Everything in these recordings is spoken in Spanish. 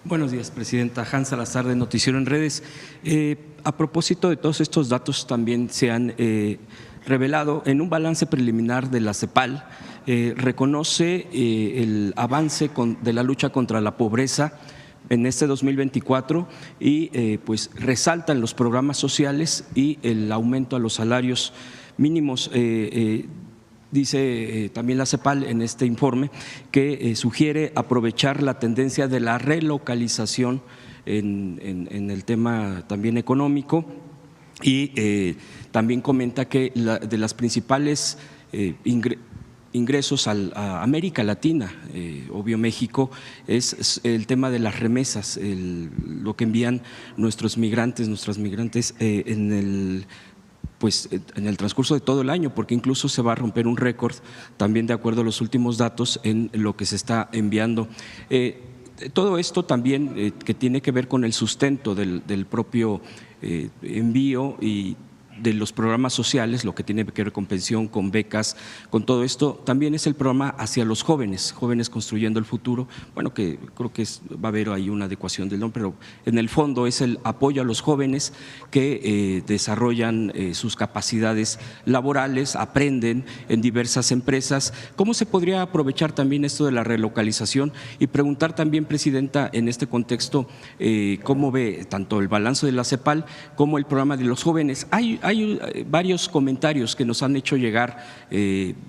Buenos días, presidenta. Hans Salazar, de Noticiero en Redes. A propósito de todos estos datos, también se han revelado en un balance preliminar de la CEPAL, reconoce el avance de la lucha contra la pobreza en este 2024 y pues resaltan los programas sociales y el aumento a los salarios mínimos. Dice también la CEPAL en este informe que sugiere aprovechar la tendencia de la relocalización en el tema también económico y también comenta que de las principales ingresos a América Latina, obvio México, es el tema de las remesas, lo que envían nuestras migrantes en el transcurso de todo el año, porque incluso se va a romper un récord, también de acuerdo a los últimos datos, en lo que se está enviando. Todo esto también que tiene que ver con el sustento del propio envío y de los programas sociales, lo que tiene que ver con pensión, con becas, con todo esto, también es el programa hacia los jóvenes construyendo el futuro. Bueno, que creo que va a haber ahí una adecuación del nombre, pero en el fondo es el apoyo a los jóvenes que desarrollan sus capacidades laborales, aprenden en diversas empresas. ¿Cómo se podría aprovechar también esto de la relocalización? Y preguntar también, presidenta, en este contexto, ¿cómo ve tanto el balance de la CEPAL como el programa de los jóvenes? Hay varios comentarios que nos han hecho llegar,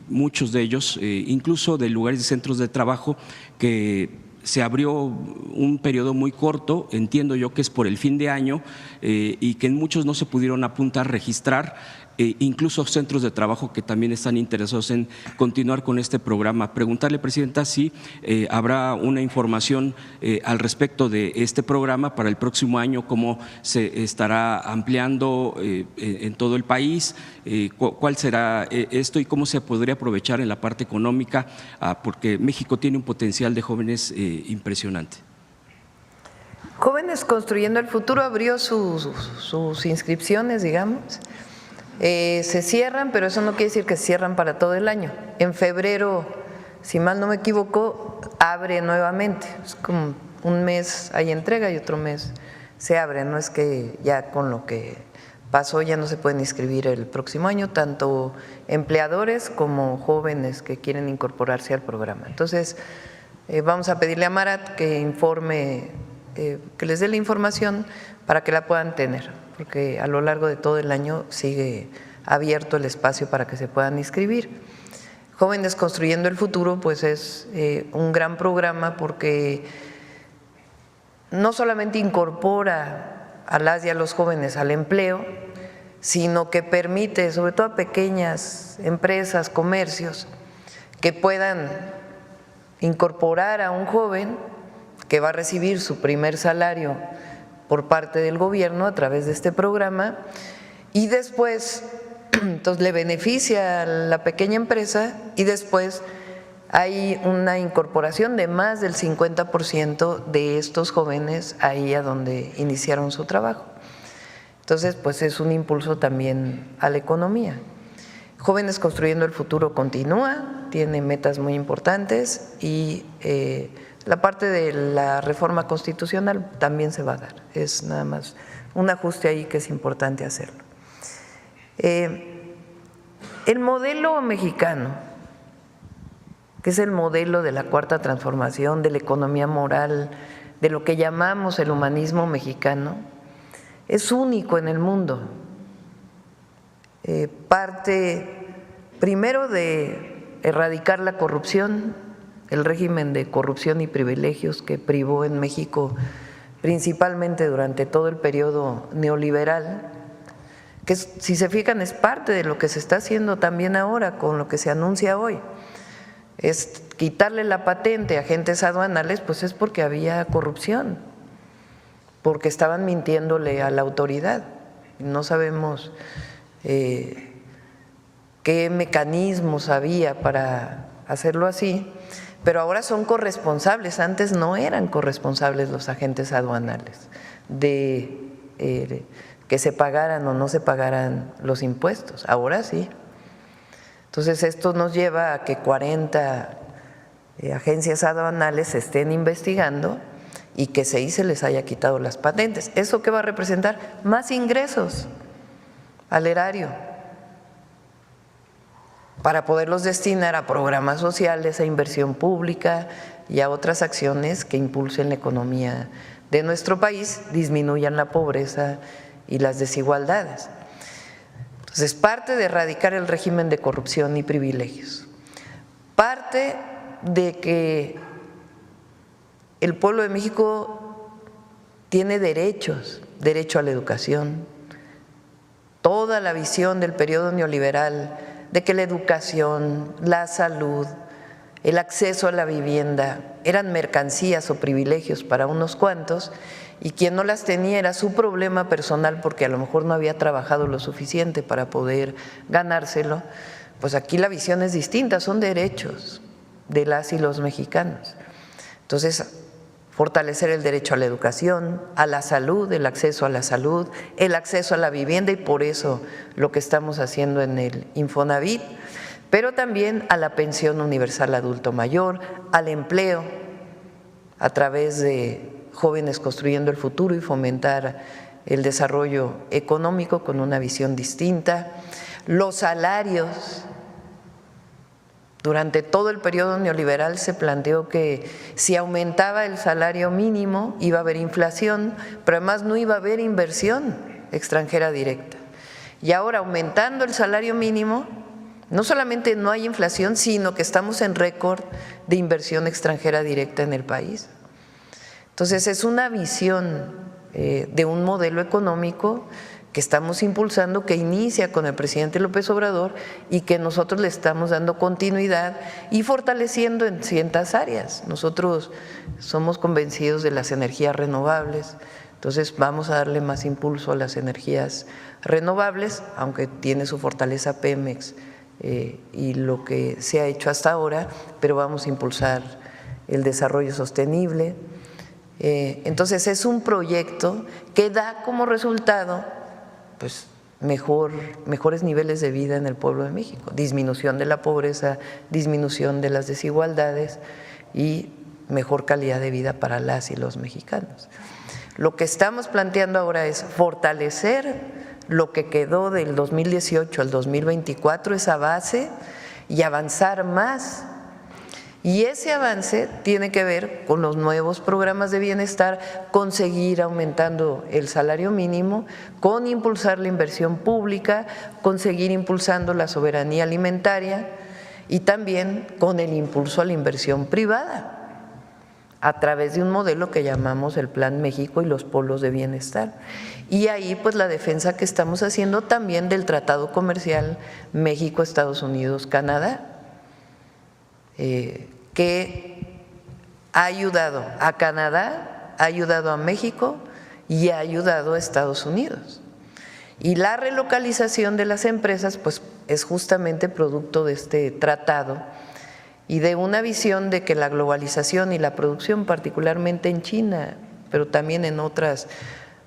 muchos de ellos, incluso de lugares de centros de trabajo, que se abrió un periodo muy corto, entiendo yo que es por el fin de año, y que muchos no se pudieron apuntar, registrar, incluso centros de trabajo que también están interesados en continuar con este programa. Preguntarle, presidenta, si habrá una información al respecto de este programa para el próximo año, cómo se estará ampliando en todo el país, cuál será esto y cómo se podría aprovechar en la parte económica, porque México tiene un potencial de jóvenes impresionante. Jóvenes Construyendo el Futuro abrió sus inscripciones, digamos. Se cierran, pero eso no quiere decir que se cierran para todo el año. En febrero, si mal no me equivoco, abre nuevamente. Es como un mes hay entrega y otro mes se abre. No es que ya con lo que pasó ya no se pueden inscribir el próximo año, tanto empleadores como jóvenes que quieren incorporarse al programa. Entonces, vamos a pedirle a Marat que informe, que les dé la información para que la puedan tener, porque a lo largo de todo el año sigue abierto el espacio para que se puedan inscribir. Jóvenes Construyendo el Futuro pues es un gran programa porque no solamente incorpora a las y a los jóvenes al empleo, sino que permite, sobre todo a pequeñas empresas, comercios, que puedan incorporar a un joven que va a recibir su primer salario por parte del gobierno a través de este programa y después entonces le beneficia a la pequeña empresa y después hay una incorporación de más del 50% de estos jóvenes ahí a donde iniciaron su trabajo. Entonces pues es un impulso también a la economía. Jóvenes Construyendo el Futuro continúa, tiene metas muy importantes y la parte de la reforma constitucional también se va a dar, es nada más un ajuste ahí que es importante hacerlo. El modelo mexicano, que es el modelo de la Cuarta Transformación, de la economía moral, de lo que llamamos el humanismo mexicano, es único en el mundo. Parte primero de erradicar la corrupción, el régimen de corrupción y privilegios que privó en México principalmente durante todo el periodo neoliberal, que si se fijan es parte de lo que se está haciendo también ahora con lo que se anuncia hoy. Es quitarle la patente a agentes aduanales, pues es porque había corrupción, porque estaban mintiéndole a la autoridad. No sabemos qué mecanismos había para hacerlo así, pero ahora son corresponsables, antes no eran corresponsables los agentes aduanales de que se pagaran o no se pagaran los impuestos, ahora sí. Entonces esto nos lleva a que 40 agencias aduanales se estén investigando y que se les haya quitado las patentes. ¿Eso qué va a representar? Más ingresos al erario para poderlos destinar a programas sociales, a inversión pública y a otras acciones que impulsen la economía de nuestro país, disminuyan la pobreza y las desigualdades. Entonces, parte de erradicar el régimen de corrupción y privilegios, parte de que el pueblo de México tiene derechos, derecho a la educación, toda la visión del periodo neoliberal de que la educación, la salud, el acceso a la vivienda eran mercancías o privilegios para unos cuantos y quien no las tenía era su problema personal porque a lo mejor no había trabajado lo suficiente para poder ganárselo. Pues aquí la visión es distinta, son derechos de las y los mexicanos. Entonces, fortalecer el derecho a la educación, a la salud, el acceso a la salud, el acceso a la vivienda, y por eso lo que estamos haciendo en el Infonavit, pero también a la pensión universal adulto mayor, al empleo a través de Jóvenes Construyendo el Futuro y fomentar el desarrollo económico con una visión distinta, los salarios. Durante todo el periodo neoliberal se planteó que si aumentaba el salario mínimo iba a haber inflación, pero además no iba a haber inversión extranjera directa. Y ahora, aumentando el salario mínimo, no solamente no hay inflación, sino que estamos en récord de inversión extranjera directa en el país. Entonces, es una visión de un modelo económico que estamos impulsando, que inicia con el presidente López Obrador y que nosotros le estamos dando continuidad y fortaleciendo en ciertas áreas. Nosotros somos convencidos de las energías renovables, entonces vamos a darle más impulso a las energías renovables, aunque tiene su fortaleza Pemex y lo que se ha hecho hasta ahora, pero vamos a impulsar el desarrollo sostenible. Entonces es un proyecto que da como resultado pues mejores niveles de vida en el pueblo de México, disminución de la pobreza, disminución de las desigualdades y mejor calidad de vida para las y los mexicanos. Lo que estamos planteando ahora es fortalecer lo que quedó del 2018 al 2024, esa base, y avanzar más. Y ese avance tiene que ver con los nuevos programas de bienestar, con seguir aumentando el salario mínimo, con impulsar la inversión pública, con seguir impulsando la soberanía alimentaria y también con el impulso a la inversión privada a través de un modelo que llamamos el Plan México y los polos de bienestar. Y ahí pues la defensa que estamos haciendo también del Tratado Comercial México, Estados Unidos, Canadá, que ha ayudado a Canadá, ha ayudado a México y ha ayudado a Estados Unidos. Y la relocalización de las empresas pues es justamente producto de este tratado y de una visión de que la globalización y la producción, particularmente en China, pero también en otras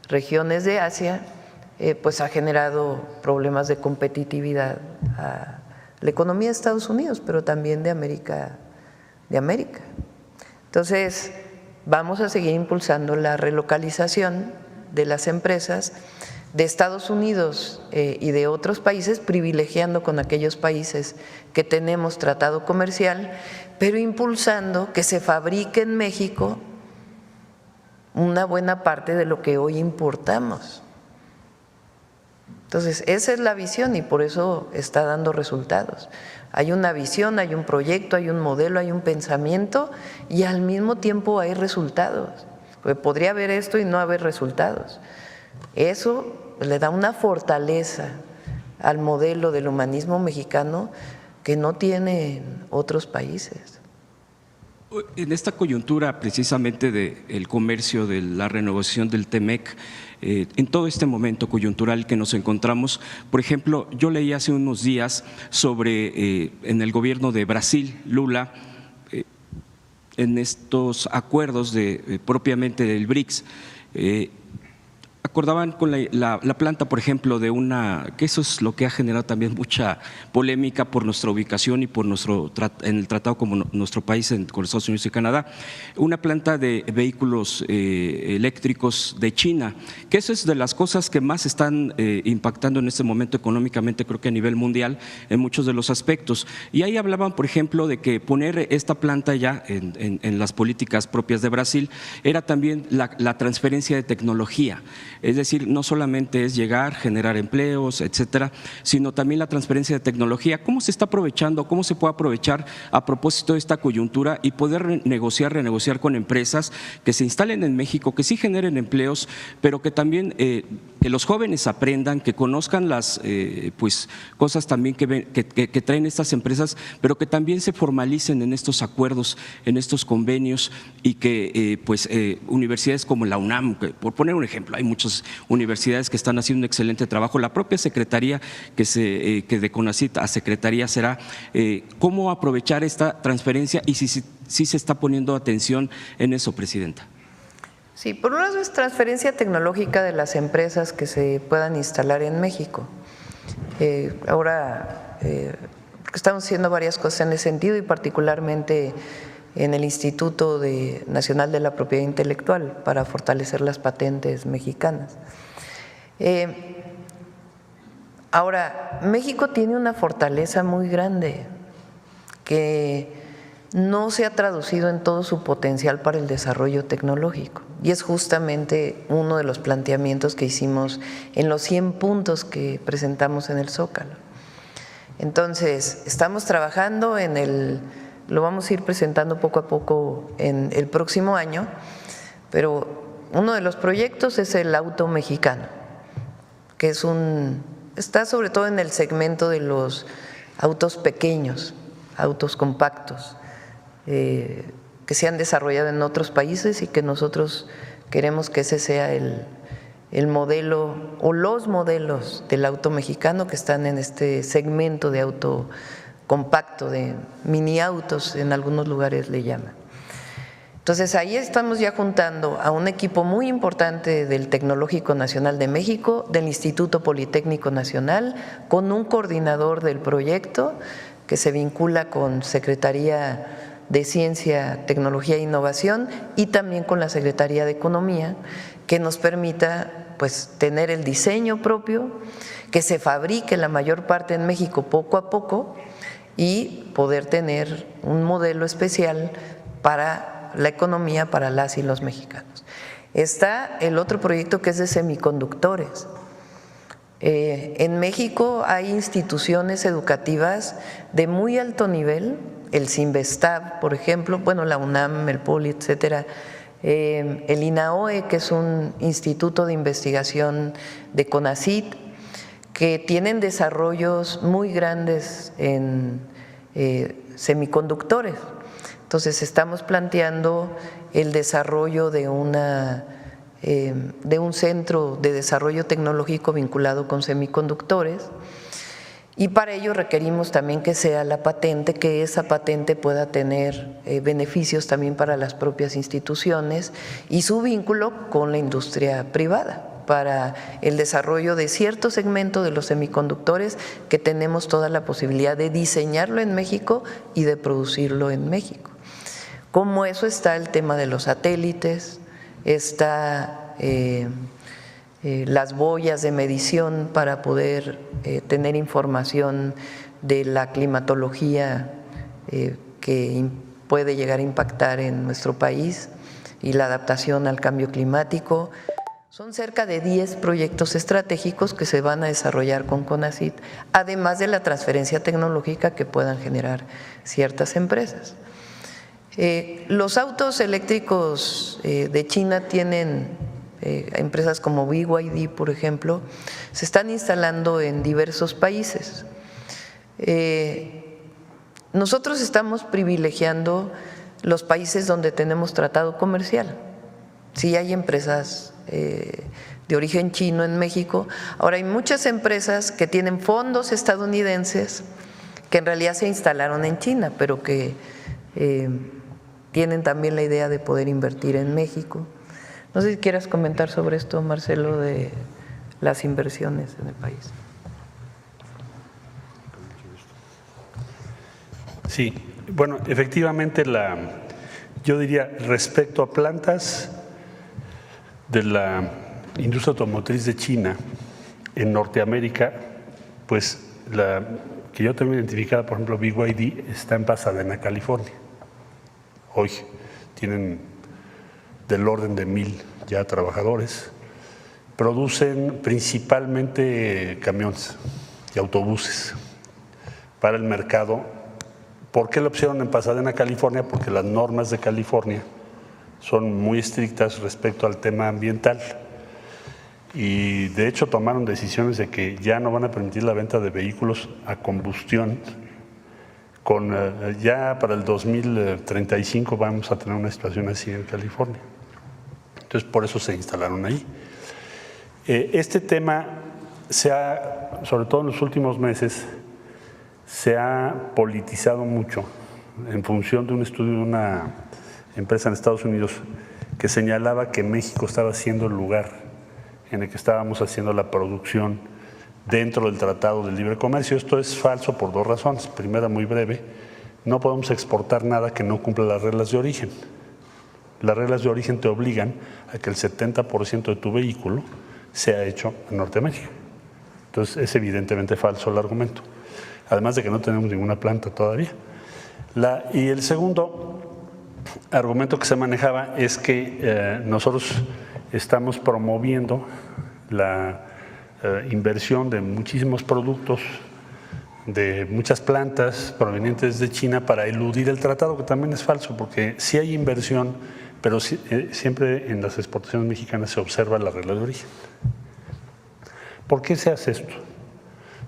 regiones de Asia, pues ha generado problemas de competitividad a la economía de Estados Unidos, pero también de América. Entonces, vamos a seguir impulsando la relocalización de las empresas de Estados Unidos y de otros países, privilegiando con aquellos países que tenemos tratado comercial, pero impulsando que se fabrique en México una buena parte de lo que hoy importamos. Entonces, esa es la visión y por eso está dando resultados. Hay una visión, hay un proyecto, hay un modelo, hay un pensamiento y al mismo tiempo hay resultados. Porque podría haber esto y no haber resultados. Eso le da una fortaleza al modelo del humanismo mexicano que no tienen otros países. En esta coyuntura precisamente del comercio, de la renovación del TEMEC, en todo este momento coyuntural que nos encontramos, por ejemplo, yo leí hace unos días sobre en el gobierno de Brasil, Lula, en estos acuerdos propiamente del BRICS, acordaban con la planta, por ejemplo, que eso es lo que ha generado también mucha polémica por nuestra ubicación y por en el tratado como nuestro país con Estados Unidos y Canadá, una planta de vehículos eléctricos de China, que eso es de las cosas que más están impactando en este momento económicamente, creo que a nivel mundial, en muchos de los aspectos. Y ahí hablaban, por ejemplo, de que poner esta planta ya en las políticas propias de Brasil era también la transferencia de tecnología. Es decir, no solamente es llegar, generar empleos, etcétera, sino también la transferencia de tecnología. ¿Cómo se está aprovechando, cómo se puede aprovechar a propósito de esta coyuntura y poder renegociar con empresas que se instalen en México, que sí generen empleos, pero que también que los jóvenes aprendan, que conozcan las pues cosas también que traen estas empresas, pero que también se formalicen en estos acuerdos, en estos convenios y que universidades como la UNAM, por poner un ejemplo, hay muchas universidades que están haciendo un excelente trabajo. La propia secretaría que de CONACYT a secretaría será cómo aprovechar esta transferencia y si se está poniendo atención en eso, Presidenta. Sí, por un lado es transferencia tecnológica de las empresas que se puedan instalar en México. Ahora estamos haciendo varias cosas en ese sentido y particularmente en el Instituto Nacional de la Propiedad Intelectual para fortalecer las patentes mexicanas. Ahora, México tiene una fortaleza muy grande que no se ha traducido en todo su potencial para el desarrollo tecnológico y es justamente uno de los planteamientos que hicimos en los 100 puntos que presentamos en el Zócalo. Entonces, estamos trabajando lo vamos a ir presentando poco a poco en el próximo año, pero uno de los proyectos es el auto mexicano, que está sobre todo en el segmento de los autos pequeños, autos compactos, que se han desarrollado en otros países y que nosotros queremos que ese sea el modelo o los modelos del auto mexicano que están en este segmento de auto compacto, de mini autos, en algunos lugares le llaman. Entonces ahí estamos ya juntando a un equipo muy importante del Tecnológico Nacional de México, del Instituto Politécnico Nacional, con un coordinador del proyecto que se vincula con Secretaría de Ciencia, Tecnología e Innovación y también con la Secretaría de Economía, que nos permita pues tener el diseño propio, que se fabrique la mayor parte en México poco a poco y poder tener un modelo especial para la economía, para las y los mexicanos. Está el otro proyecto que es de semiconductores. En México hay instituciones educativas de muy alto nivel, el CINVESTAB, por ejemplo, bueno, la UNAM, el POLI, etcétera, el INAOE, que es un instituto de investigación de CONACYT, que tienen desarrollos muy grandes en semiconductores. Entonces estamos planteando el desarrollo de un centro de desarrollo tecnológico vinculado con semiconductores y para ello requerimos también que sea la patente, que esa patente pueda tener beneficios también para las propias instituciones y su vínculo con la industria privada para el desarrollo de cierto segmento de los semiconductores que tenemos toda la posibilidad de diseñarlo en México y de producirlo en México. Como eso está el tema de los satélites, está las boyas de medición para poder tener información de la climatología que puede llegar a impactar en nuestro país y la adaptación al cambio climático. Son cerca de 10 proyectos estratégicos que se van a desarrollar con CONACYT, además de la transferencia tecnológica que puedan generar ciertas empresas. Los autos eléctricos de China tienen empresas como BYD, por ejemplo, se están instalando en diversos países. Nosotros estamos privilegiando los países donde tenemos tratado comercial. Sí hay empresas de origen chino en México. Ahora hay muchas empresas que tienen fondos estadounidenses que en realidad se instalaron en China, pero que tienen también la idea de poder invertir en México. No sé si quieras comentar sobre esto, Marcelo, de las inversiones en el país. Sí, bueno, efectivamente yo diría respecto a plantas de la industria automotriz de China en Norteamérica, pues la que yo tengo identificada, por ejemplo, BYD está en Pasadena, California. Hoy tienen del orden de 1,000 ya trabajadores. Producen principalmente camiones y autobuses para el mercado. ¿Por qué lo pusieron en Pasadena, California? Porque las normas de California son muy estrictas respecto al tema ambiental y de hecho tomaron decisiones de que ya no van a permitir la venta de vehículos a combustión. Ya para el 2035 vamos a tener una situación así en California. Entonces por eso se instalaron ahí. Este tema sobre todo en los últimos meses, se ha politizado mucho en función de un estudio de una empresa en Estados Unidos que señalaba que México estaba siendo el lugar en el que estábamos haciendo la producción dentro del Tratado de Libre Comercio. Esto es falso por dos razones. Primera, muy breve, no podemos exportar nada que no cumpla las reglas de origen. Las reglas de origen te obligan a que el 70% de tu vehículo sea hecho en Norteamérica. Entonces es evidentemente falso el argumento. Además de que no tenemos ninguna planta todavía. Y el segundo argumento que se manejaba es que nosotros estamos promoviendo la inversión de muchísimos productos, de muchas plantas provenientes de China para eludir el tratado, que también es falso, porque sí hay inversión, pero siempre en las exportaciones mexicanas se observa la regla de origen. ¿Por qué se hace esto?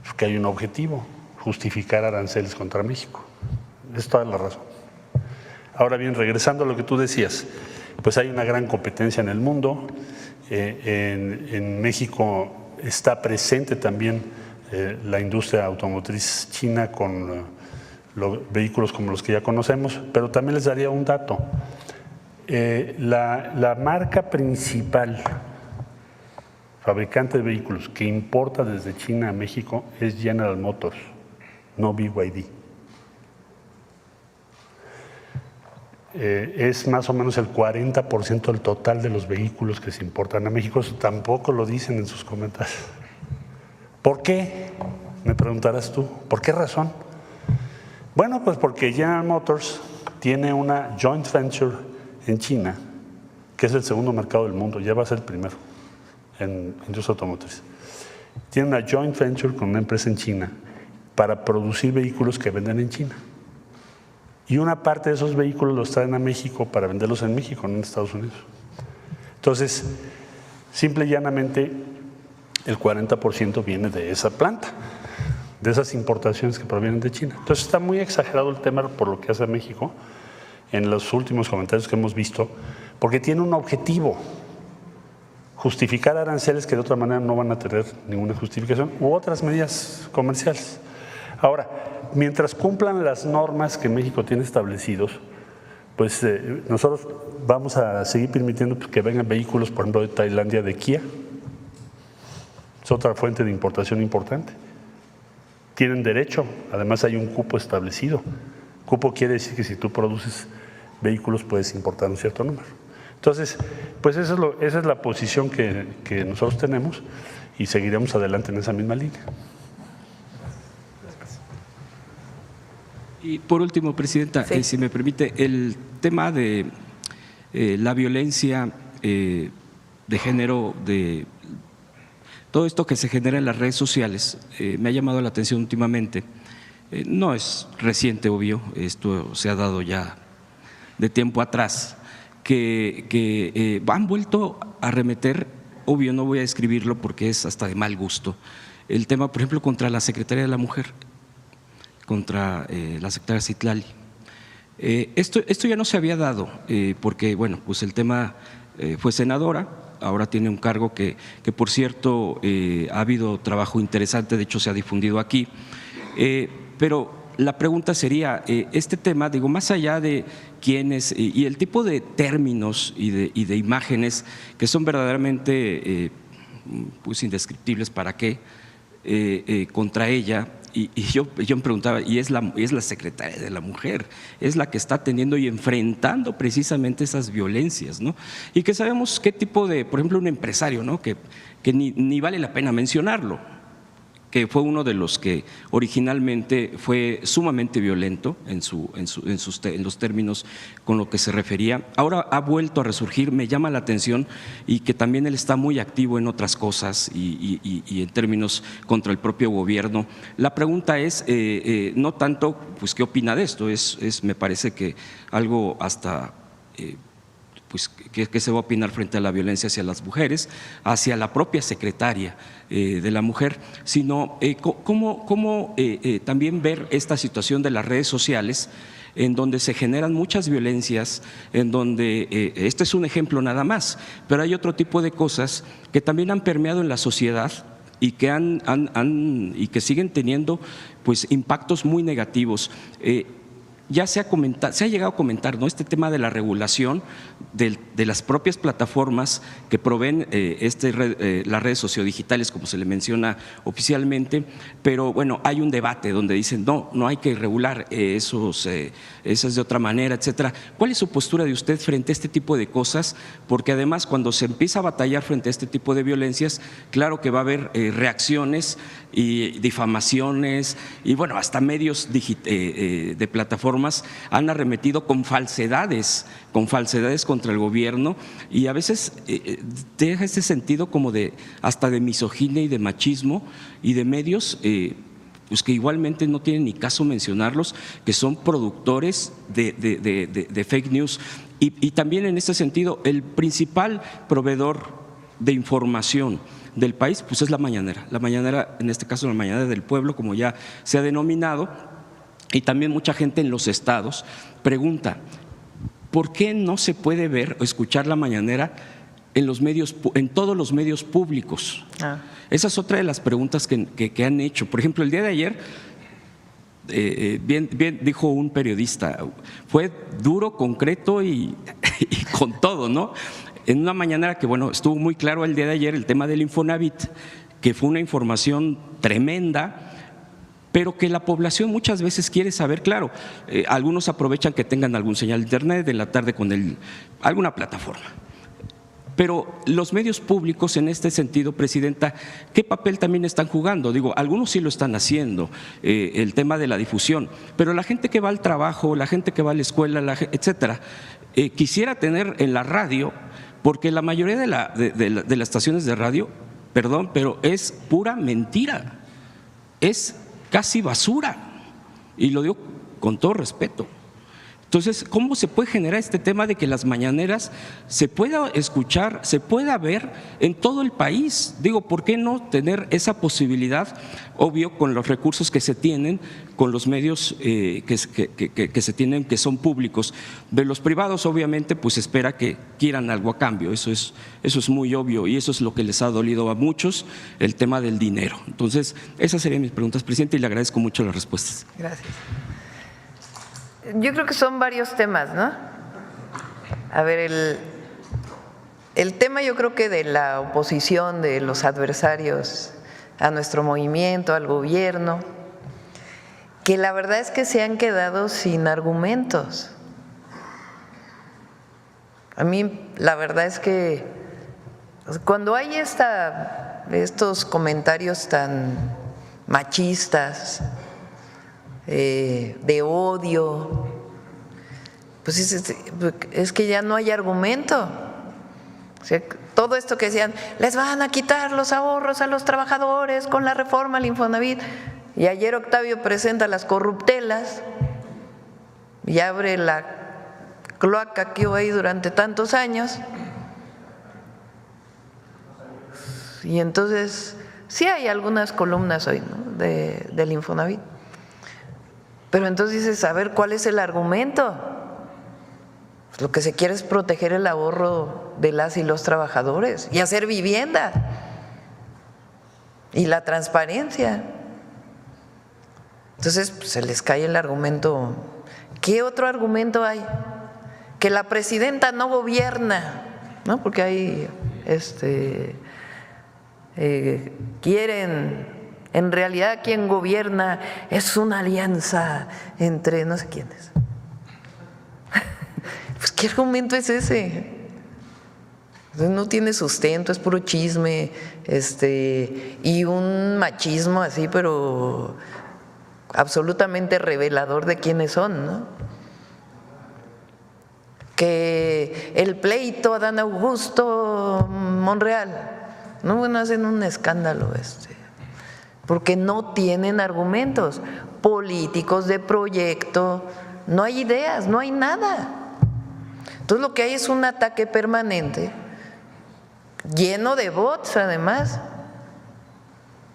Porque hay un objetivo: justificar aranceles contra México. Es toda la razón. Ahora bien, regresando a lo que tú decías, pues hay una gran competencia en el mundo. En México está presente también la industria automotriz china con vehículos como los que ya conocemos, pero también les daría un dato. La marca principal fabricante de vehículos que importa desde China a México es General Motors, no BYD. Es más o menos el 40% del total de los vehículos que se importan a México. Eso tampoco lo dicen en sus comentarios. ¿Por qué? Me preguntarás tú. ¿Por qué razón? Bueno, pues porque General Motors tiene una joint venture en China, que es el segundo mercado del mundo, ya va a ser el primero en industria automotriz. Tiene una joint venture con una empresa en China para producir vehículos que venden en China. Y una parte de esos vehículos los traen a México para venderlos en México, no en Estados Unidos. Entonces, simple y llanamente, el 40% viene de esa planta, de esas importaciones que provienen de China. Entonces, está muy exagerado el tema por lo que hace México en los últimos comentarios que hemos visto, porque tiene un objetivo: justificar aranceles que de otra manera no van a tener ninguna justificación, u otras medidas comerciales. Ahora, mientras cumplan las normas que México tiene establecidos, pues nosotros vamos a seguir permitiendo que vengan vehículos, por ejemplo, de Tailandia, de Kia. Es otra fuente de importación importante. Tienen derecho, además hay un cupo establecido. Cupo quiere decir que si tú produces vehículos puedes importar un cierto número. Entonces, pues esa es la posición que nosotros tenemos y seguiremos adelante en esa misma línea. Y por último, Presidenta, sí, si me permite, el tema de la violencia de género, de todo esto que se genera en las redes sociales, me ha llamado la atención últimamente. No es reciente, obvio, esto se ha dado ya de tiempo atrás, que han vuelto a remeter, obvio, no voy a describirlo porque es hasta de mal gusto, el tema, por ejemplo, contra la Secretaría de la Mujer, contra la secretaria Citlali. Esto ya no se había dado, porque, bueno, pues el tema fue senadora, ahora tiene un cargo que por cierto, ha habido trabajo interesante, de hecho se ha difundido aquí, pero la pregunta sería, este tema, digo, más allá de quiénes y el tipo de términos y de imágenes que son verdaderamente pues indescriptibles para qué contra ella. Y yo me preguntaba, y es la secretaria de la mujer, es la que está teniendo y enfrentando precisamente esas violencias, ¿no? Y que sabemos qué tipo de, por ejemplo, un empresario, ¿no? que ni vale la pena mencionarlo, que fue uno de los que originalmente fue sumamente violento en los términos con lo que se refería. Ahora ha vuelto a resurgir, me llama la atención, y que también él está muy activo en otras cosas y en términos contra el propio gobierno. La pregunta es, no tanto, pues, ¿qué opina de esto? Me parece que algo hasta… pues, ¿qué se va a opinar frente a la violencia hacia las mujeres, hacia la propia secretaria de la mujer? Sino cómo también ver esta situación de las redes sociales, en donde se generan muchas violencias, en donde este es un ejemplo nada más, pero hay otro tipo de cosas que también han permeado en la sociedad y que y que siguen teniendo, pues, impactos muy negativos. Ya se ha llegado a comentar, ¿no?, este tema de la regulación de las propias plataformas que proveen las redes sociodigitales, como se le menciona oficialmente, pero bueno, hay un debate donde dicen no hay que regular eso es de otra manera, etcétera. ¿Cuál es su postura de usted frente a este tipo de cosas? Porque además, cuando se empieza a batallar frente a este tipo de violencias, claro que va a haber reacciones y difamaciones, y bueno, hasta medios de plataformas han arremetido con falsedades contra el gobierno, y a veces deja ese sentido como hasta de misoginia y de machismo, y de medios pues que igualmente no tienen ni caso mencionarlos, que son productores de fake news. Y también en este sentido, el principal proveedor de información del país pues es la mañanera, en este caso la mañanera del pueblo, como ya se ha denominado. Y también mucha gente en los estados pregunta, ¿por qué no se puede ver o escuchar la mañanera en todos los medios públicos? Esa es otra de las preguntas que han hecho. Por ejemplo, el día de ayer, bien dijo un periodista, fue duro, concreto y con todo, ¿no? En una mañanera que, bueno, estuvo muy claro el día de ayer el tema del Infonavit, que fue una información tremenda, pero que la población muchas veces quiere saber. Claro, algunos aprovechan que tengan algún señal de internet, de la tarde con alguna plataforma. Pero los medios públicos en este sentido, Presidenta, ¿qué papel también están jugando? Digo, algunos sí lo están haciendo, el tema de la difusión, pero la gente que va al trabajo, la gente que va a la escuela, etcétera, quisiera tener en la radio, porque la mayoría de las estaciones de radio, perdón, pero es pura mentira, es casi basura, y lo digo con todo respeto. Entonces, ¿cómo se puede generar este tema de que las mañaneras se pueda escuchar, se pueda ver en todo el país? Digo, ¿por qué no tener esa posibilidad? Obvio, con los recursos que se tienen, con los medios que se tienen, que son públicos. De los privados, obviamente, pues espera que quieran algo a cambio, eso es muy obvio, y eso es lo que les ha dolido a muchos, el tema del dinero. Entonces, esas serían mis preguntas, Presidente, y le agradezco mucho las respuestas. Gracias. Yo creo que son varios temas, ¿no? A ver, el tema, yo creo que de la oposición, de los adversarios a nuestro movimiento, al gobierno, que la verdad es que se han quedado sin argumentos. A mí la verdad es que cuando hay estos comentarios tan machistas, de odio, pues es que ya no hay argumento. O sea, todo esto que decían, les van a quitar los ahorros a los trabajadores con la reforma al Infonavit, y ayer Octavio presenta las corruptelas y abre la cloaca que hubo ahí durante tantos años, y entonces sí hay algunas columnas hoy, ¿no?, del Infonavit. Pero entonces dices, a ver, ¿cuál es el argumento? Pues lo que se quiere es proteger el ahorro de las y los trabajadores y hacer vivienda y la transparencia. Entonces, pues, se les cae el argumento. ¿Qué otro argumento hay? que la presidenta no gobierna, ¿no? Porque ahí quieren, en realidad quien gobierna es una alianza entre no sé quiénes. Pues ¿qué argumento es ese? No tiene sustento, es puro chisme, y un machismo así, pero absolutamente revelador de quiénes son, ¿no? Que el pleito Adán Augusto Monreal, no, bueno, hacen un escándalo, porque no tienen argumentos políticos de proyecto, no hay ideas, no hay nada. Entonces lo que hay es un ataque permanente, lleno de bots además,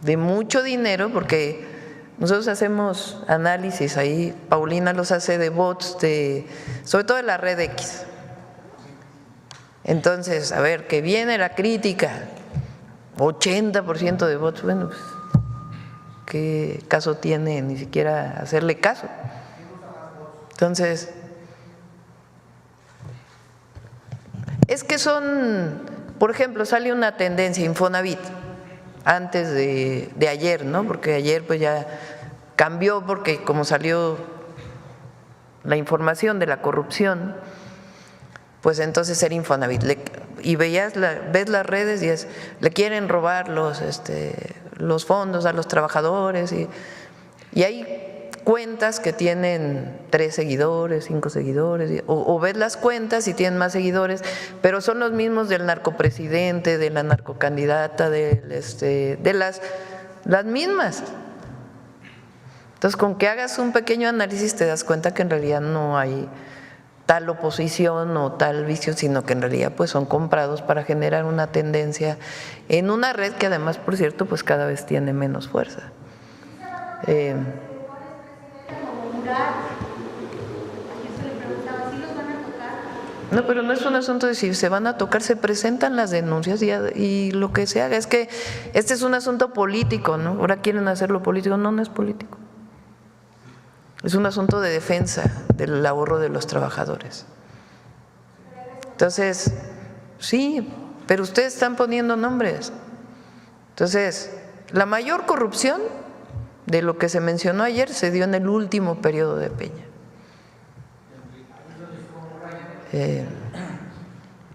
de mucho dinero, porque nosotros hacemos análisis ahí, Paulina los hace de bots, sobre todo de la red X. Entonces, a ver, que viene la crítica, 80% de bots, bueno, pues, ¿qué caso tiene ni siquiera hacerle caso? Entonces, es que son, por ejemplo, sale una tendencia, Infonavit, antes de ayer, ¿no? Porque ayer pues ya cambió, porque como salió la información de la corrupción, pues entonces era Infonavit. Y ves las redes y le quieren robar los fondos a los trabajadores y hay cuentas que tienen 3 seguidores, 5 seguidores, o ves las cuentas y tienen más seguidores, pero son los mismos del narcopresidente, de la narcocandidata, de las mismas. Entonces, con que hagas un pequeño análisis te das cuenta que en realidad no hay tal oposición o tal vicio, sino que en realidad pues son comprados para generar una tendencia en una red que además, por cierto, pues cada vez tiene menos fuerza. No, pero no es un asunto de si se van a tocar, se presentan las denuncias y lo que se haga. Es que este es un asunto político, ¿no? Ahora quieren hacerlo político, no es político. Es un asunto de defensa del ahorro de los trabajadores. Entonces, sí, pero ustedes están poniendo nombres. Entonces, la mayor corrupción de lo que se mencionó ayer se dio en el último periodo de Peña.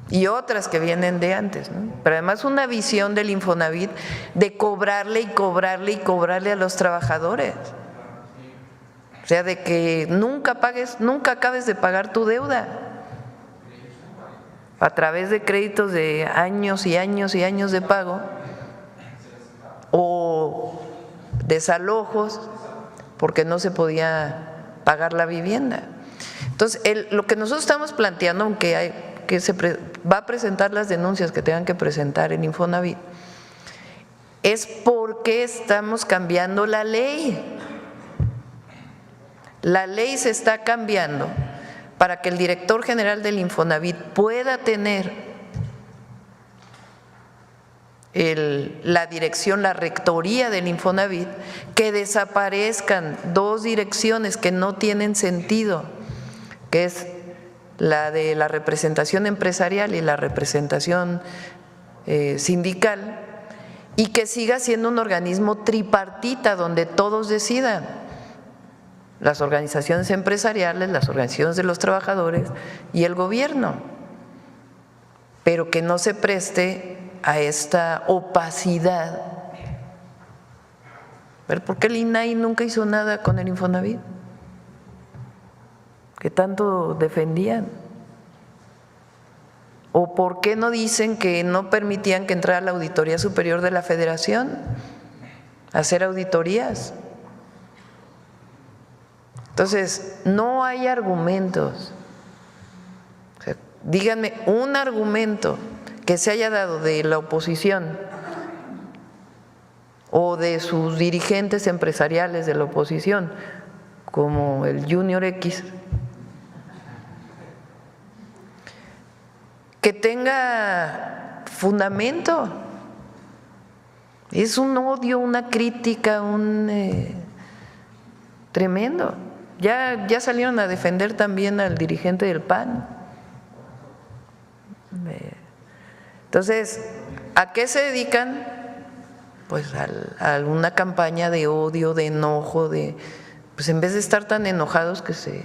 Y otras que vienen de antes, ¿no? Pero además una visión del Infonavit de cobrarle y cobrarle y cobrarle a los trabajadores. O sea, de que nunca acabes de pagar tu deuda a través de créditos de años y años y años de pago o desalojos porque no se podía pagar la vivienda. Entonces, lo que nosotros estamos planteando, aunque va a presentar las denuncias que tengan que presentar en Infonavit, es porque estamos cambiando la ley. La ley se está cambiando para que el director general del Infonavit pueda tener la dirección, la rectoría del Infonavit, que desaparezcan 2 direcciones que no tienen sentido, que es la de la representación empresarial y la representación sindical, y que siga siendo un organismo tripartita donde todos decidan, las organizaciones empresariales, las organizaciones de los trabajadores y el gobierno, pero que no se preste a esta opacidad. ¿Por qué el INAI nunca hizo nada con el Infonavit? Que tanto defendían. ¿O por qué no dicen que no permitían que entrara la Auditoría Superior de la Federación a hacer auditorías? Entonces, no hay argumentos. O sea, díganme un argumento que se haya dado de la oposición o de sus dirigentes empresariales de la oposición, como el Junior X, que tenga fundamento. Es un odio, una crítica, tremendo. Ya salieron a defender también al dirigente del PAN, Entonces, ¿a qué se dedican? Pues a una campaña de odio, de enojo, pues en vez de estar tan enojados que se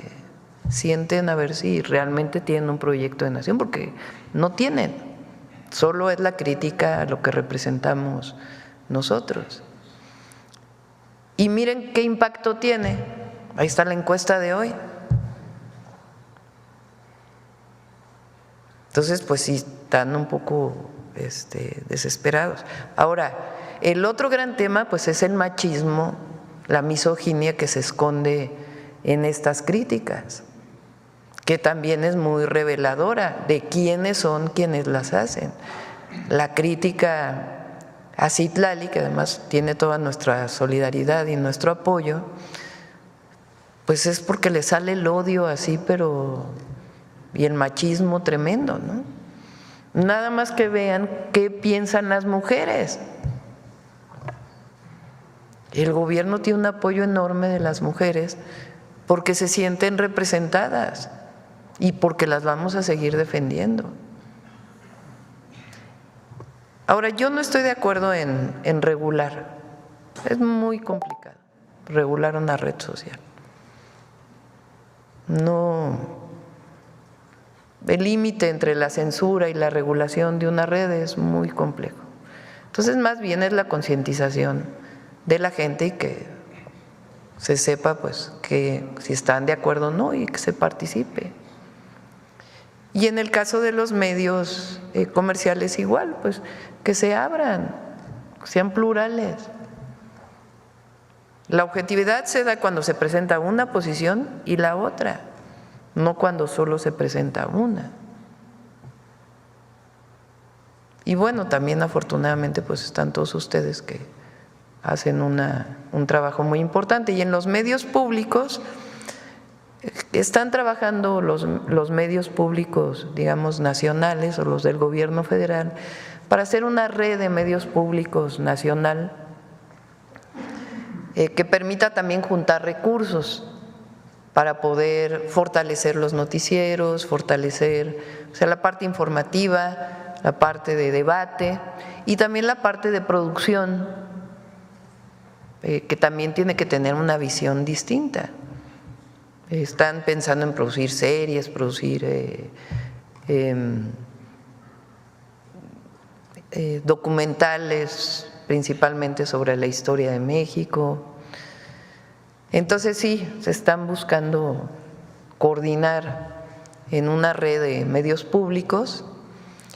sienten a ver si realmente tienen un proyecto de nación, porque no tienen, solo es la crítica a lo que representamos nosotros. Y miren qué impacto tiene, ahí está la encuesta de hoy. Entonces, pues sí, están un poco desesperados. Ahora, el otro gran tema pues es el machismo, la misoginia que se esconde en estas críticas, que también es muy reveladora de quiénes son quienes las hacen. La crítica a Citlali, que además tiene toda nuestra solidaridad y nuestro apoyo, pues es porque le sale el odio así, pero y el machismo tremendo, ¿no? Nada más que vean qué piensan las mujeres. El gobierno tiene un apoyo enorme de las mujeres porque se sienten representadas y porque las vamos a seguir defendiendo. Ahora, yo no estoy de acuerdo en regular. Es muy complicado regular una red social. No. El límite entre la censura y la regulación de una red es muy complejo. Entonces, más bien es la concientización de la gente y que se sepa pues que si están de acuerdo o no y que se participe. Y en el caso de los medios comerciales igual, pues que se abran, sean plurales. La objetividad se da cuando se presenta una posición y la otra, no cuando solo se presenta una. Y bueno, también afortunadamente pues están todos ustedes que hacen un trabajo muy importante. Y en los medios públicos, están trabajando los medios públicos, digamos, nacionales o los del gobierno federal, para hacer una red de medios públicos nacional que permita también juntar recursos para poder fortalecer los noticieros, fortalecer, o sea, la parte informativa, la parte de debate y también la parte de producción, que también tiene que tener una visión distinta. Están pensando en producir series, producir documentales, principalmente sobre la historia de México. Entonces sí, se están buscando coordinar en una red de medios públicos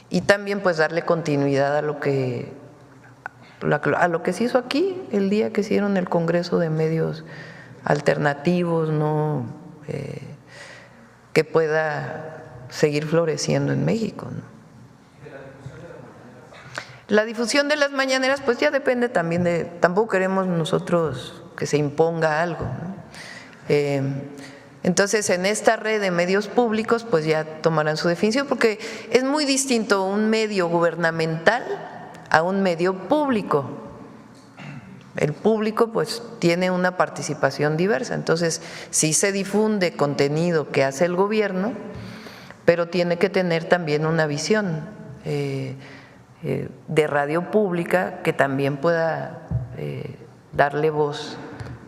y también pues darle continuidad a lo que se hizo aquí el día que hicieron el Congreso de Medios Alternativos, ¿no? Que pueda seguir floreciendo en México, ¿no? La difusión de las mañaneras pues ya depende también de, tampoco queremos nosotros que se imponga algo, ¿no? Entonces en esta red de medios públicos pues ya tomarán su definición, porque es muy distinto un medio gubernamental a un medio público. El público pues tiene una participación diversa, entonces sí se difunde contenido que hace el gobierno, pero tiene que tener también una visión de radio pública que también pueda darle voz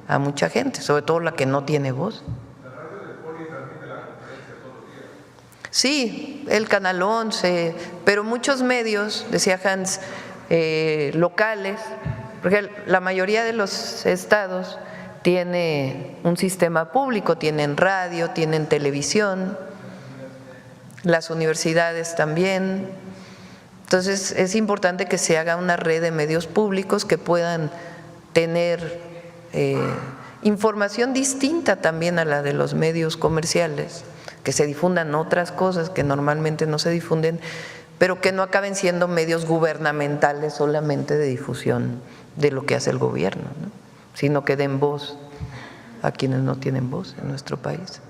a mucha gente, sobre todo la que no tiene voz. ¿La radio de Poli transmite la conferencia todos los días? Sí, el Canal 11, pero muchos medios, decía Hans, locales, porque la mayoría de los estados tiene un sistema público, tienen radio, tienen televisión, las universidades también. Entonces es importante que se haga una red de medios públicos que puedan tener información distinta también a la de los medios comerciales, que se difundan otras cosas que normalmente no se difunden, pero que no acaben siendo medios gubernamentales solamente de difusión de lo que hace el gobierno, ¿no? Sino que den voz a quienes no tienen voz en nuestro país.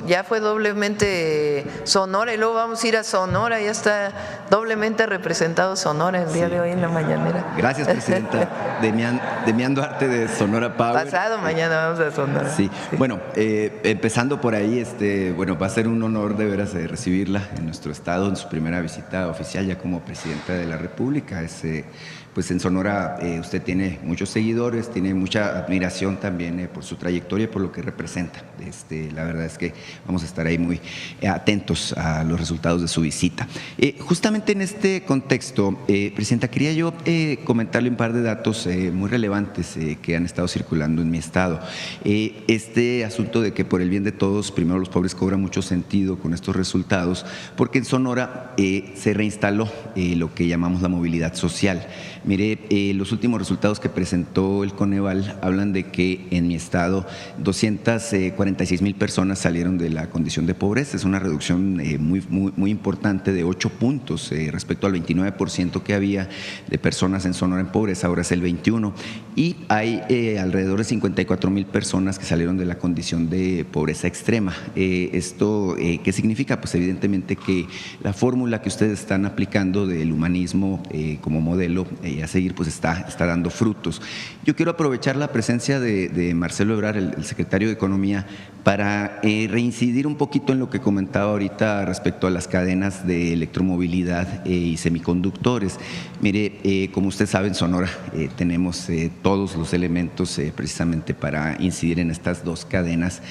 Ya fue doblemente Sonora y luego vamos a ir a Sonora, ya está doblemente representado Sonora el día de hoy en la mañanera. Gracias, presidenta. Demián Duarte de Sonora Power. Pasado mañana vamos a Sonora. Sí. Bueno, empezando por ahí, bueno, va a ser un honor de veras recibirla en nuestro estado en su primera visita oficial ya como presidenta de la República. Pues en Sonora usted tiene muchos seguidores, tiene mucha admiración también por su trayectoria y por lo que representa. La verdad es que vamos a estar ahí muy atentos a los resultados de su visita. Justamente en este contexto, presidenta, quería yo comentarle un par de datos muy relevantes que han estado circulando en mi estado. Este asunto de que por el bien de todos, primero los pobres, cobra mucho sentido con estos resultados, porque en Sonora se reinstaló lo que llamamos la movilidad social. Mire, los últimos resultados que presentó el Coneval hablan de que en mi estado 246,000 personas salieron de la condición de pobreza. Es una reducción muy importante de 8 puntos respecto al 29% que había de personas en Sonora en pobreza, ahora es el 21%. Y hay alrededor de 54,000 personas que salieron de la condición de pobreza extrema. ¿Esto qué significa? Pues evidentemente que la fórmula que ustedes están aplicando del humanismo como modelo a seguir pues está dando frutos. Yo quiero aprovechar la presencia de Marcelo Ebrard, el secretario de Economía, para reincidir un poquito en lo que comentaba ahorita respecto a las cadenas de electromovilidad y semiconductores. Mire, como usted sabe, en Sonora tenemos todos los elementos precisamente para incidir en estas dos cadenas.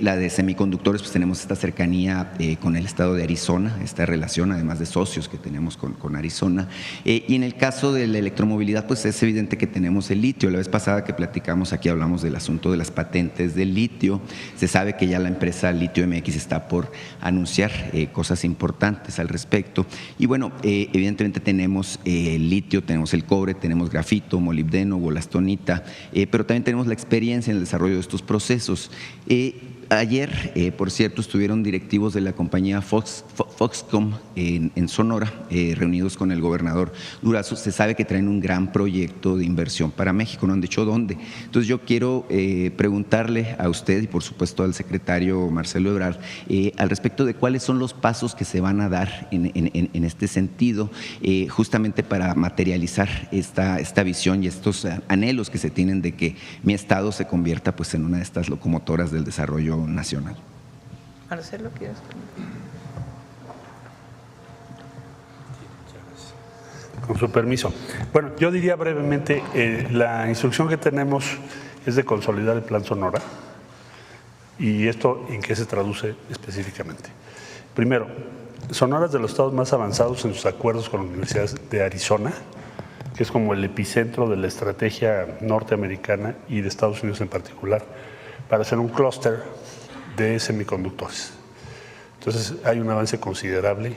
La de semiconductores, pues tenemos esta cercanía con el estado de Arizona, esta relación además de socios que tenemos con Arizona. Y en el caso de la electromovilidad, pues es evidente que tenemos el litio. La vez pasada que platicamos aquí hablamos del asunto de las patentes del litio. Se sabe que ya la empresa Litio MX está por anunciar cosas importantes al respecto. Y bueno, evidentemente tenemos el litio, tenemos el cobre, tenemos grafito, molibdeno, wollastonita, pero también tenemos la experiencia en el desarrollo de estos procesos. Ayer, por cierto, estuvieron directivos de la compañía Foxconn en Sonora, reunidos con el gobernador Durazo. Se sabe que traen un gran proyecto de inversión para México, no han dicho dónde. Entonces yo quiero preguntarle a usted y por supuesto al secretario Marcelo Ebrard al respecto de cuáles son los pasos que se van a dar en este sentido, justamente para materializar esta visión y estos anhelos que se tienen de que mi estado se convierta pues en una de estas locomotoras del desarrollo nacional. Marcelo, ¿quieres? Con su permiso. Bueno, yo diría brevemente, la instrucción que tenemos es de consolidar el Plan Sonora. ¿Y esto en qué se traduce específicamente? Primero, Sonora es de los estados más avanzados en sus acuerdos con las universidades de Arizona, que es como el epicentro de la estrategia norteamericana y de Estados Unidos en particular, para hacer un clúster de semiconductores. Entonces hay un avance considerable.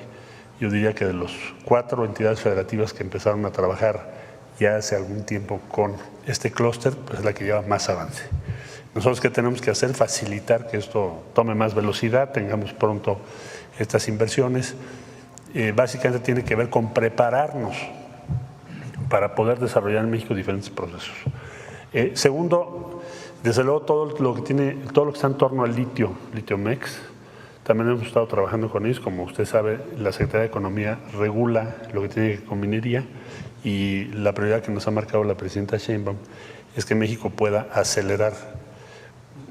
Yo diría que de los 4 entidades federativas que empezaron a trabajar ya hace algún tiempo con este clúster, pues es la que lleva más avance. Nosotros, ¿qué tenemos que hacer? Facilitar que esto tome más velocidad, tengamos pronto estas inversiones. Básicamente tiene que ver con prepararnos para poder desarrollar en México diferentes procesos. Segundo, desde luego todo lo que está en torno al litio, Litio-Mex. También hemos estado trabajando con ellos. Como usted sabe, la Secretaría de Economía regula lo que tiene que ver con minería y la prioridad que nos ha marcado la presidenta Sheinbaum es que México pueda acelerar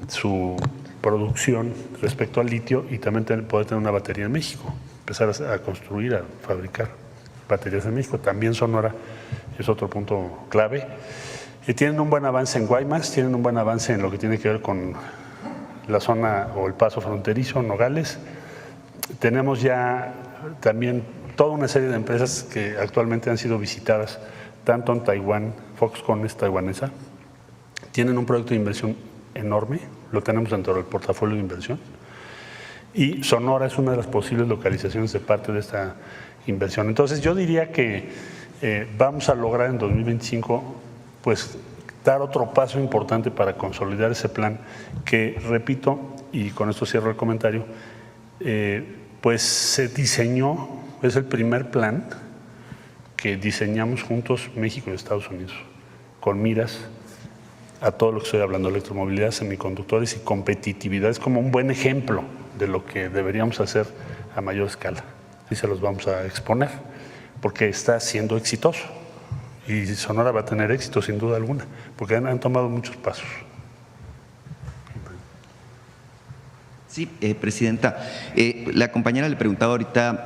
su producción respecto al litio y también poder tener una batería en México, empezar a construir, a fabricar baterías en México. También Sonora es otro punto clave. Y tienen un buen avance en Guaymas, tienen un buen avance en lo que tiene que ver con la zona o el paso fronterizo, Nogales. Tenemos ya también toda una serie de empresas que actualmente han sido visitadas, tanto en Taiwán, Foxconn es taiwanesa, tienen un proyecto de inversión enorme, lo tenemos dentro del portafolio de inversión, y Sonora es una de las posibles localizaciones de parte de esta inversión. Entonces yo diría que vamos a lograr en 2025 pues dar otro paso importante para consolidar ese plan que, repito, y con esto cierro el comentario, pues se diseñó, es el primer plan que diseñamos juntos México y Estados Unidos, con miras a todo lo que estoy hablando, electromovilidad, semiconductores y competitividad. Es como un buen ejemplo de lo que deberíamos hacer a mayor escala. Y se los vamos a exponer, porque está siendo exitoso. Y Sonora va a tener éxito sin duda alguna, porque han tomado muchos pasos. Sí, presidenta. La compañera le preguntaba ahorita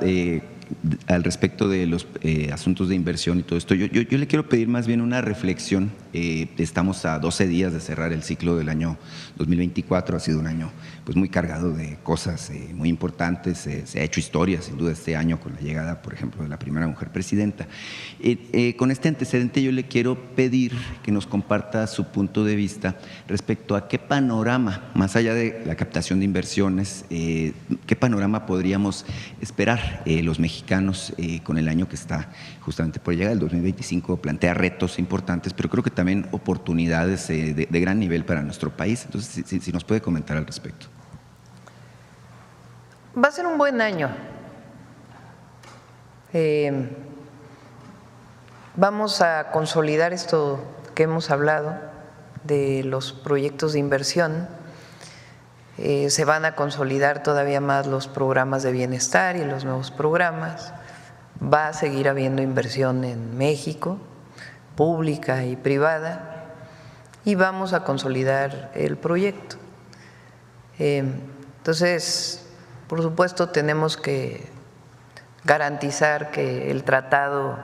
al respecto de los asuntos de inversión y todo esto. Yo le quiero pedir más bien una reflexión. Estamos a 12 días de cerrar el ciclo del año 2024. Ha sido un año pues muy cargado de cosas muy importantes. Se ha hecho historia, sin duda, este año con la llegada, por ejemplo, de la primera mujer presidenta. Con este antecedente yo le quiero pedir que nos comparta su punto de vista respecto a qué panorama, más allá de la captación de inversiones, qué panorama podríamos esperar los mexicanos con el año que está justamente por llegar. El 2025 plantea retos importantes, pero creo que también oportunidades de gran nivel para nuestro país. Entonces, si nos puede comentar al respecto. Va a ser un buen año. Vamos a consolidar esto que hemos hablado de los proyectos de inversión. Se van a consolidar todavía más los programas de bienestar y los nuevos programas. Va a seguir habiendo inversión en México, pública y privada, y vamos a consolidar el proyecto. Entonces, por supuesto, tenemos que garantizar que el tratado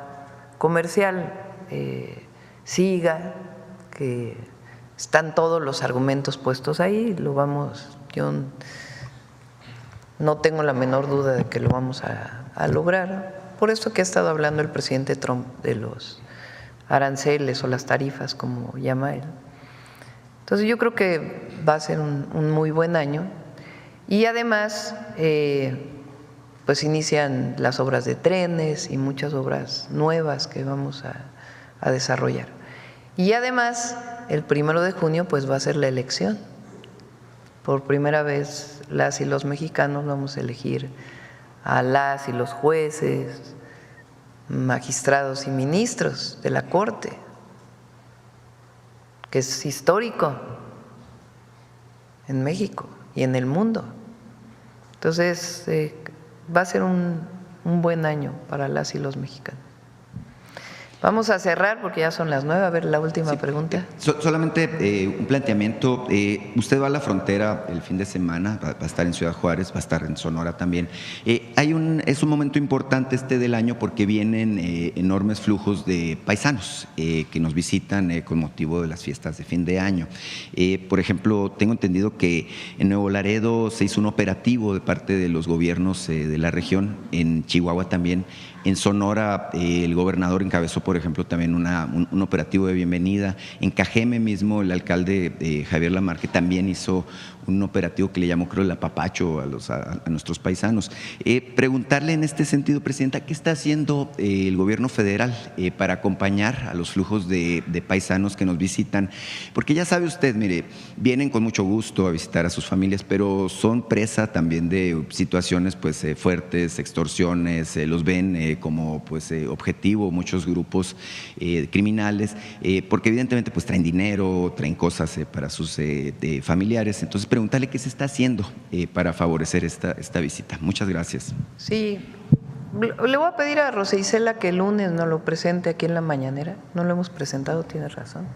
comercial siga, que están todos los argumentos puestos ahí, yo no tengo la menor duda de que lo vamos a lograr. Por eso que ha estado hablando el presidente Trump de los aranceles o las tarifas, como llama él. Entonces yo creo que va a ser un muy buen año y además pues inician las obras de trenes y muchas obras nuevas que vamos a desarrollar. Y además el 1 de junio pues va a ser la elección. Por primera vez las y los mexicanos vamos a elegir a las y los jueces, magistrados y ministros de la Corte, que es histórico en México y en el mundo. Entonces, va a ser un buen año para las y los mexicanos. Vamos a cerrar porque ya son las 9. A ver, la última pregunta. Solamente un planteamiento. Usted va a la frontera el fin de semana, va a estar en Ciudad Juárez, va a estar en Sonora también. Es un momento importante del año porque vienen enormes flujos de paisanos que nos visitan con motivo de las fiestas de fin de año. Por ejemplo, tengo entendido que en Nuevo Laredo se hizo un operativo de parte de los gobiernos de la región, en Chihuahua también. En Sonora, el gobernador encabezó, por ejemplo, también un operativo de bienvenida. En Cajeme mismo, el alcalde Javier Lamarque también hizo un operativo que le llamó, creo, el apapacho a nuestros paisanos. Preguntarle en este sentido, presidenta, ¿qué está haciendo el gobierno federal para acompañar a los flujos de paisanos que nos visitan? Porque ya sabe usted, mire, vienen con mucho gusto a visitar a sus familias, pero son presa también de situaciones pues fuertes, extorsiones, los ven como pues objetivo muchos grupos criminales, porque evidentemente pues traen dinero, traen cosas para sus familiares. Entonces, preguntarle qué se está haciendo para favorecer esta visita. Muchas gracias. Sí, le voy a pedir a Rosa Isela que el lunes nos lo presente aquí en la mañanera. No lo hemos presentado, tiene razón,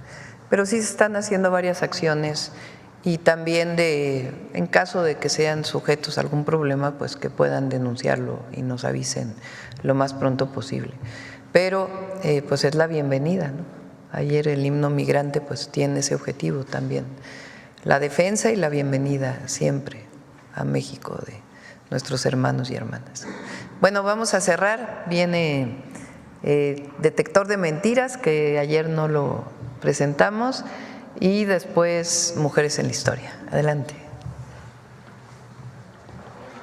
pero sí se están haciendo varias acciones y también en caso de que sean sujetos a algún problema, pues que puedan denunciarlo y nos avisen lo más pronto posible. Pero pues es la bienvenida, ¿no? Ayer el himno migrante pues tiene ese objetivo también, la defensa y la bienvenida siempre a México de nuestros hermanos y hermanas. Bueno, vamos a cerrar. Viene Detector de Mentiras, que ayer no lo presentamos, y después Mujeres en la Historia. Adelante.